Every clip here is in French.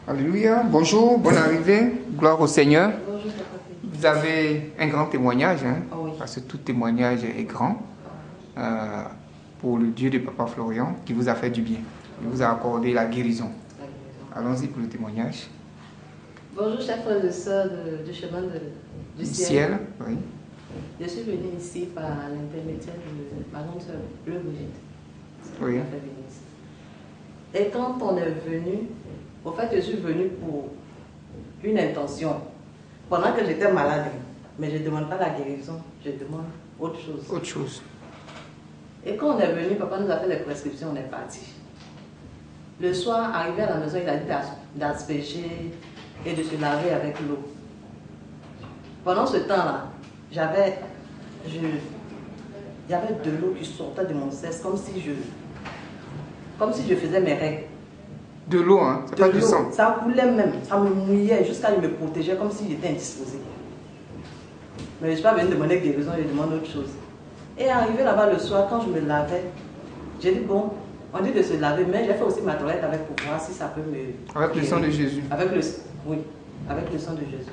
Alléluia. Bonjour, bonne arrivée. Gloire au Seigneur. Bonjour, papa. Vous avez un grand témoignage, hein, Ah oui. parce que tout témoignage est grand, pour le Dieu de Papa Florian qui vous a fait du bien. Il vous a accordé la guérison. Allons-y pour le témoignage. Bonjour, chers frères et sœurs du chemin du ciel. Oui. Je suis venue ici par l'intermédiaire de ma grande sœur, le Brigitte. Oui. Elle m'a fait venir ici. Et quand on est venu, au fait, je suis venue pour une intention. Pendant que j'étais malade, mais je ne demande pas la guérison, je demande autre chose. Autre chose. Et quand on est venu, papa nous a fait les prescriptions, on est parti. Le soir, arrivé à la maison, il a dit d'asperger et de se laver avec l'eau. Pendant ce temps-là, j'avais de l'eau qui sortait de mon cesse comme si je faisais mes règles. De l'eau, hein? C'est pas du sang. Ça coulait même, ça me mouillait jusqu'à me protéger comme si j'étais indisposée. Mais je ne suis pas venue demander guérison, je demande autre chose. Et arrivé là-bas le soir, quand je me lavais, j'ai dit bon, on dit de se laver, mais j'ai fait aussi ma toilette avec pour voir si ça peut me... Avec le sang de Jésus. Oui, avec le sang de Jésus.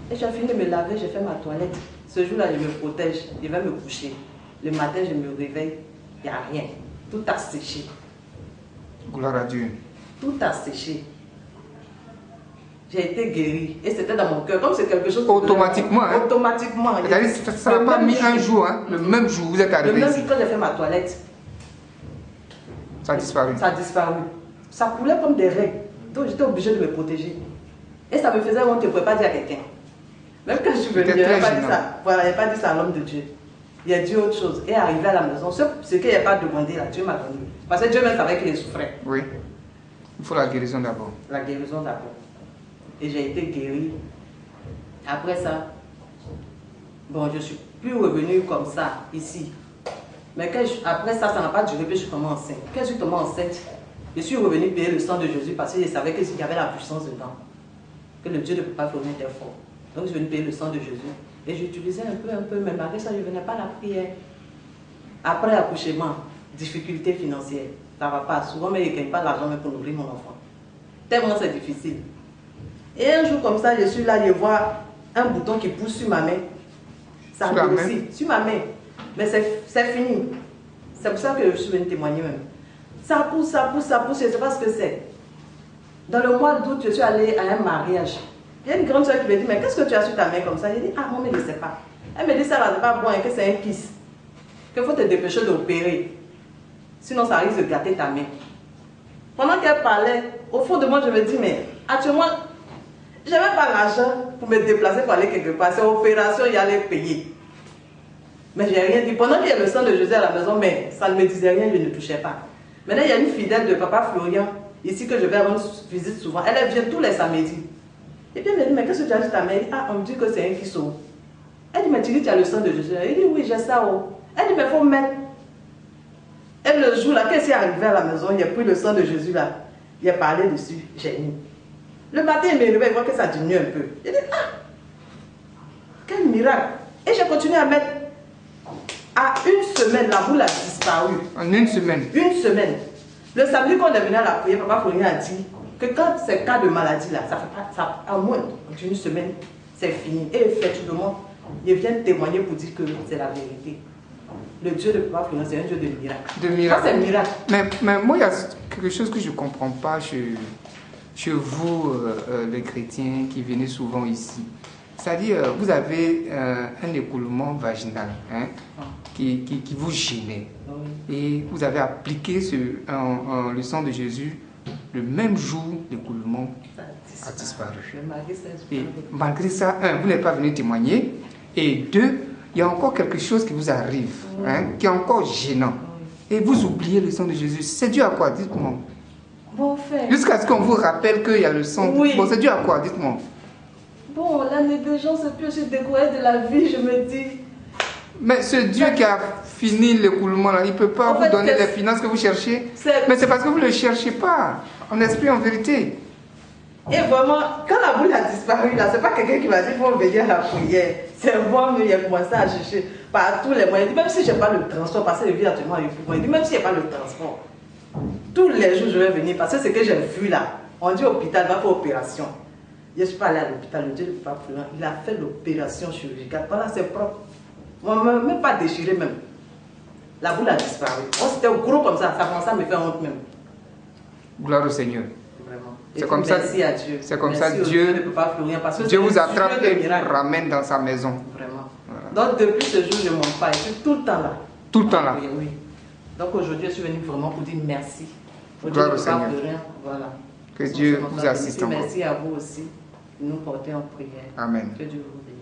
Et j'ai fini de me laver, j'ai fait ma toilette. Ce jour-là, je me protège, je vais me coucher. Le matin, je me réveille, il n'y a rien. Tout a séché. Gloire à Dieu. Tout a séché. J'ai été guérie. Et c'était dans mon cœur, comme c'est quelque chose... Automatiquement, hein? Automatiquement. C'est-à-dire, ça n'a pas mis un jour, hein? Le même jour, vous êtes arrivé Le même ici. jour, quand j'ai fait ma toilette, Ça a disparu. ça a disparu. Ça coulait comme des règles. Donc j'étais obligée de me protéger. Et ça me faisait honte, je ne pouvais pas dire à quelqu'un. Même quand je suis venue, je n'ai pas dit ça. Voilà, je n'ai pas dit ça à l'homme de Dieu. Il a dit autre chose. Et arrivé à la maison, ce qu'il n'a pas demandé, là, Dieu m'a donné. Parce que Dieu même savait qu'il souffrait. Oui. Il faut la guérison d'abord. La guérison d'abord. Et j'ai été guérie. Après ça, bon, je ne suis plus revenue comme ça, ici. Mais après ça, ça n'a pas duré, puis je suis tombée enceinte. Quand je suis tombée enceinte, je suis revenue payer le sang de Jésus parce que je savais qu'il y avait la puissance dedans. Que le Dieu de Papa Florian était fort. Donc je suis venue payer le sang de Jésus. Et j'utilisais un peu, mais malgré ça, je ne venais pas à la prière. Après l'accouchement, difficulté financière. Ça ne va pas. Souvent, mais je ne gagne pas l'argent pour nourrir mon enfant. Tellement c'est difficile. Et un jour comme ça, je suis là, je vois un bouton qui pousse sur ma main. Ça grossit. Sur ma main. Mais c'est fini. C'est pour ça que je suis venue témoigner même. Ça pousse, je ne sais pas ce que c'est. Dans le mois d'août, je suis allée à un mariage. Il y a une grande soeur qui me dit, mais qu'est-ce que tu as sur ta main comme ça? J'ai dit, ah, moi, mais je ne sais pas. Elle me dit, ça n'est pas bon et que c'est un kiss. Qu'il faut te dépêcher d'opérer. Sinon, ça risque de gâter ta main. Pendant qu'elle parlait, au fond de moi, je me dis, mais actuellement, je n'avais pas l'argent pour me déplacer pour aller quelque part. C'est opération, il y allait payer. Mais je n'ai rien dit. Pendant qu'il y a le sang de Jésus à la maison, mais ça ne me disait rien, je ne touchais pas. Maintenant, il y a une fidèle de Papa Florian, ici que je vais rendre visite souvent. Elle vient tous les samedis. Et puis elle me dit, mais qu'est-ce que tu as sur ta main? Ah, on me dit que c'est un kisso. Elle dit, mais tu dis que tu as le sang de Jésus. Elle dit, oui, j'ai ça. Oh. Elle dit, mais il faut mettre. Et le jour là, qu'est-ce qui est arrivé à la maison? Il a pris le sang de Jésus là. Il a parlé dessus. J'ai mis. Le matin, il me réveille, il voit que ça diminue un peu. Il dit, ah, quel miracle. Et j'ai continué à mettre. À une semaine, la boule a disparu. En une semaine? Une semaine. Le samedi, quand on est venu à la prière, Papa Florian a dit que quand c'est cas de maladie là, ça fait pas, ça, à moins d'une semaine, c'est fini. Et effectivement, il vient témoigner pour dire que c'est la vérité. Le Dieu de Papa Florian, c'est un Dieu de miracle. De miracle. Ça, c'est un miracle. Mais moi, il y a quelque chose que je ne comprends pas chez vous, les chrétiens qui venez souvent ici. C'est-à-dire, vous avez un écoulement vaginal, hein, qui vous gênait. Et vous avez appliqué le sang de Jésus, le même jour, l'écoulement a disparu. Et malgré ça, vous n'êtes pas venu témoigner. Et deux, il y a encore quelque chose qui vous arrive, hein, qui est encore gênant. Et vous oubliez le sang de Jésus. C'est dû à quoi? Dites-moi. Bon, fait. Jusqu'à ce qu'on vous rappelle qu'il y a le sang. Oui. Bon, c'est dû à quoi? Dites-moi. Bon, la négligence, et puis je suis découragée de la vie, je me dis. Mais ce Dieu qui a fini l'écoulement, là, il ne peut pas vous donner les finances que vous cherchez. Mais c'est parce que vous ne le cherchez pas, en esprit, en vérité. Et vraiment, quand la boule a disparu, là, c'est pas quelqu'un qui m'a dit, il faut venir à la prière. C'est moi-même, il a commencé à chercher par tous les moyens. Il dit, même si je n'ai pas le transport, parce que je vis actuellement avec vous, il dit, même si je n'ai pas le transport, tous les jours je vais venir, parce que c'est ce que j'ai vu là. On dit hôpital, il va faire opération. Je suis pas allée à l'hôpital, le Dieu de Papa Florent, il a fait l'opération chirurgicale. Voilà, c'est propre. Moi, même pas déchiré même. La boule a disparu. Oh, c'était gros comme ça commençait à me faire honte même. Gloire au Seigneur. Vraiment. C'est comme ça. Merci à Dieu. C'est comme merci ça Dieu. De Papa Florent, parce que Dieu vous c'est attrape Dieu de et vous miracle. ramène dans sa maison. Vraiment. Voilà. Donc depuis ce jour, je ne monte pas. Je suis tout le temps là. Tout le temps là. Oui, oui. Donc aujourd'hui, je suis venue vraiment pour dire merci. Au Gloire Dieu au de Papa Seigneur. Florent. Voilà. Que Dieu vous assiste encore. Merci à vous aussi de nous porter en prière. Amen. Que Dieu vous bénisse.